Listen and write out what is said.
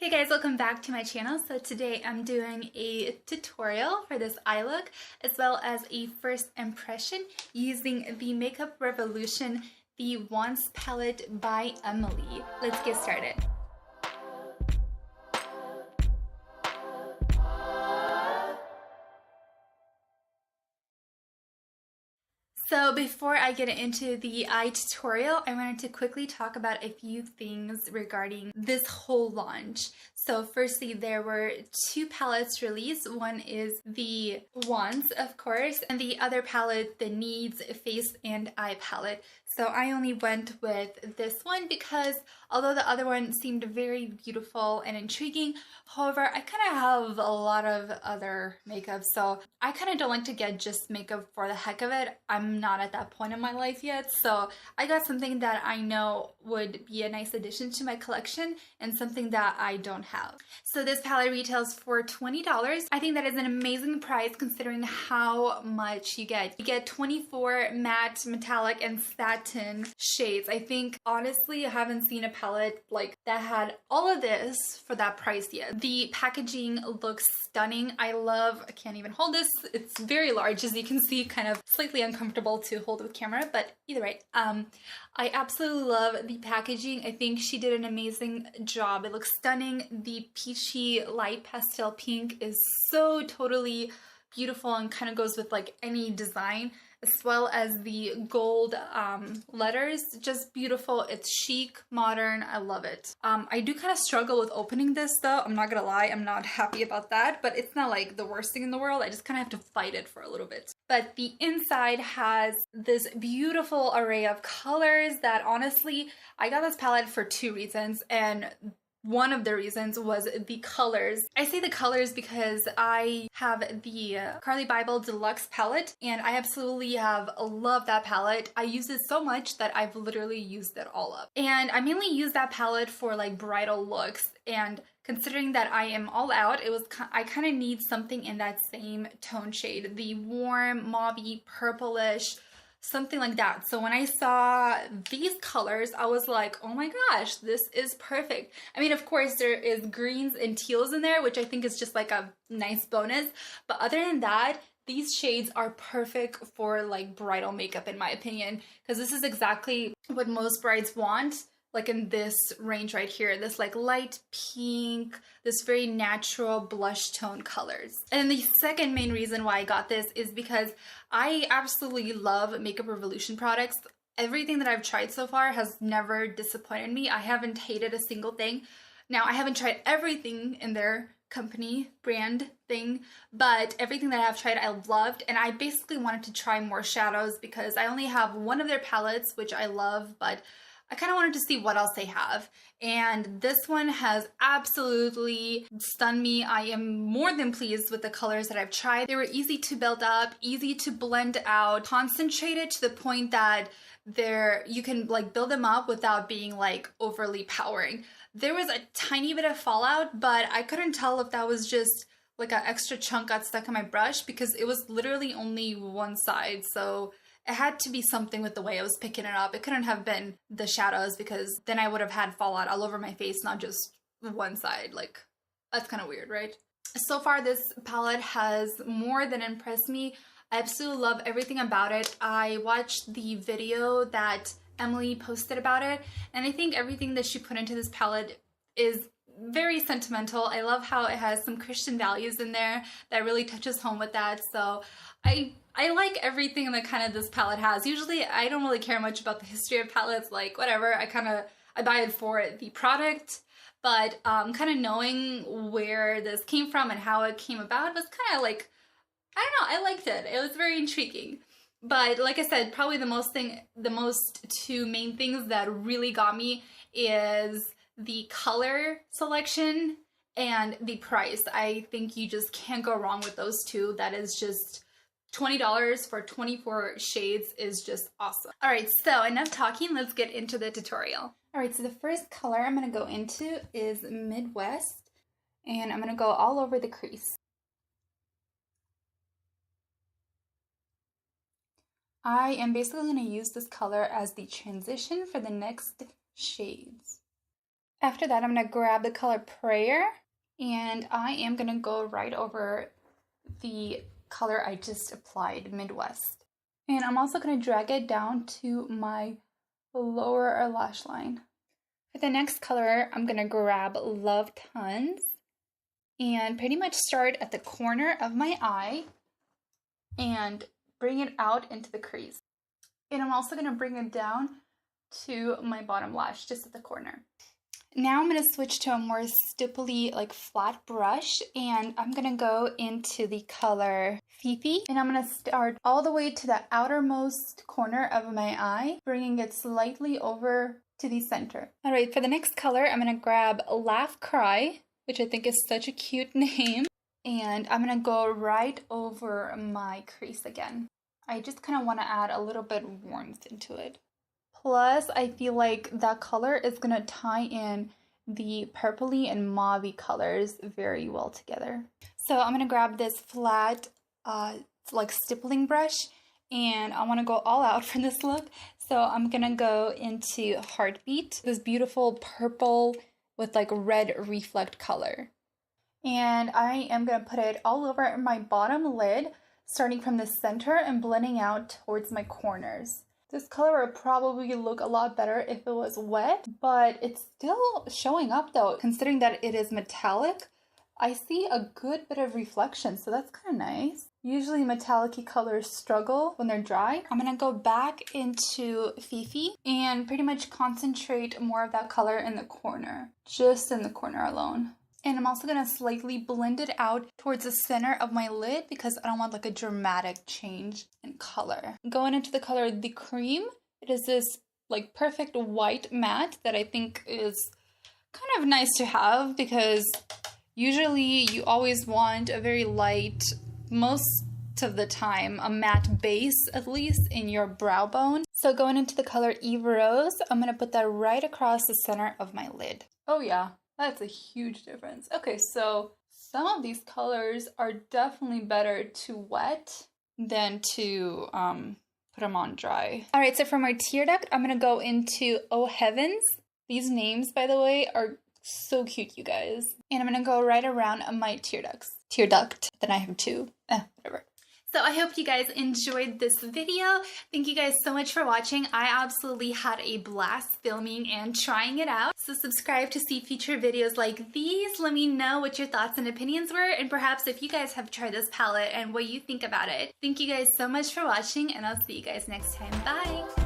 Hey guys, welcome back to my channel. So today I'm doing a tutorial for this eye look as well as a first impression using the Makeup Revolution The Once palette by Emily. Let's get started. So before I get into the eye tutorial, I wanted to quickly talk about a few things regarding this whole launch. So firstly, there were two palettes released. One is the Once, of course, and the other palette, the Needs Face and Eye palette. So I only went with this one because although the other one seemed very beautiful and intriguing, however, I kind of have a lot of other makeup, so I kind of don't like to get just makeup for the heck of it. I'm not at that point in my life yet, so I got something that I know would be a nice addition to my collection and something that I don't have. So this palette retails for $20. I think that is an amazing price considering how much you get. You get 24 matte, metallic, and satin shades. I think, honestly, I haven't seen a palette like that had all of this for that price yet. The packaging looks stunning. I can't even hold this. It's very large, as you can see, kind of slightly uncomfortable to hold with camera, but either way, I absolutely love the packaging. I think she did an amazing job. It looks stunning. The peachy light pastel pink is so totally beautiful and kind of goes with like any design, as well as the gold letters, just beautiful. It's chic, modern. I love it. I do kind of struggle with opening this though. I'm not gonna lie, I'm not happy about that, but it's not like the worst thing in the world. I just kind of have to fight it for a little bit. But the inside has this beautiful array of colors that honestly, I got this palette for two reasons, and one of the reasons was the colors. I say the colors because I have the Carli Bybel Deluxe palette and I absolutely have loved that palette. I use it so much that I've literally used it all up. And I mainly use that palette for like bridal looks, and considering that I am all out, I kind of need something in that same tone shade, the warm, mauvey, purplish, something like that. So when I saw these colors, I was like, oh my gosh, this is perfect. I mean, of course, there is greens and teals in there, which I think is just like a nice bonus. But other than that, these shades are perfect for like bridal makeup, in my opinion, because this is exactly what most brides want. Like in this range right here, this like light pink, this very natural blush tone colors. And the second main reason why I got this is because I absolutely love Makeup Revolution products. Everything that I've tried so far has never disappointed me. I haven't hated a single thing. Now, I haven't tried everything in their company brand thing, but everything that I've tried I've loved, and I basically wanted to try more shadows because I only have one of their palettes, which I love, but I kind of wanted to see what else they have, and this one has absolutely stunned me. I am more than pleased with the colors that I've tried. They were easy to build up, easy to blend out, concentrated to the point that you can like build them up without being like overly powering. There was a tiny bit of fallout, but I couldn't tell if that was just like an extra chunk got stuck in my brush because it was literally only one side, so it had to be something with the way I was picking it up. It couldn't have been the shadows because then I would have had fallout all over my face, not just one side. Like, that's kind of weird, right? So far, this palette has more than impressed me. I absolutely love everything about it. I watched the video that Emily posted about it, and I think everything that she put into this palette is very sentimental. I love how it has some Christian values in there that really touches home with that. So I like everything that kind of this palette has. Usually I don't really care much about the history of palettes, like whatever. I buy it for the product, but kind of knowing where this came from and how it came about was kind of like, I don't know, I liked it. It was very intriguing. But like I said, probably the most two main things that really got me is the color selection and the price. I think you just can't go wrong with those two. That is just $20 for 24 shades is just awesome. All right, so enough talking, let's get into the tutorial. All right, so the first color I'm gonna go into is Midwest, and I'm gonna go all over the crease. I am basically gonna use this color as the transition for the next shades. After that, I'm going to grab the color Prayer, and I am going to go right over the color I just applied, Midwest. And I'm also going to drag it down to my lower lash line. For the next color, I'm going to grab Love Tons and pretty much start at the corner of my eye and bring it out into the crease. And I'm also going to bring it down to my bottom lash, just at the corner. Now I'm going to switch to a more stipply, like flat brush, and I'm going to go into the color Fifi, and I'm going to start all the way to the outermost corner of my eye, bringing it slightly over to the center. All right, for the next color, I'm going to grab Laugh Cry, which I think is such a cute name, and I'm going to go right over my crease again. I just kind of want to add a little bit of warmth into it. Plus, I feel like that color is going to tie in the purpley and mauvey colors very well together. So I'm going to grab this flat, like stippling brush, and I want to go all out for this look. So I'm going to go into Heartbeat, this beautiful purple with like red reflect color. And I am going to put it all over my bottom lid, starting from the center and blending out towards my corners. This color would probably look a lot better if it was wet, but it's still showing up though. Considering that it is metallic, I see a good bit of reflection, so that's kind of nice. Usually metallic-y colors struggle when they're dry. I'm gonna go back into Fifi and pretty much concentrate more of that color in the corner, just in the corner alone. And I'm also going to slightly blend it out towards the center of my lid because I don't want like a dramatic change in color. Going into the color The Cream, it is this like perfect white matte that I think is kind of nice to have because usually you always want a very light, most of the time, a matte base at least in your brow bone. So going into the color Eve Rose, I'm going to put that right across the center of my lid. Oh yeah. That's a huge difference. Okay, so some of these colors are definitely better to wet than to put them on dry. All right, so for my tear duct, I'm going to go into Oh Heavens. These names, by the way, are so cute, you guys. And I'm going to go right around my tear duct. Then I have two. Whatever. So I hope you guys enjoyed this video. Thank you guys so much for watching. I absolutely had a blast filming and trying it out. So subscribe to see future videos like these. Let me know what your thoughts and opinions were, and perhaps if you guys have tried this palette and what you think about it. Thank you guys so much for watching, and I'll see you guys next time. Bye!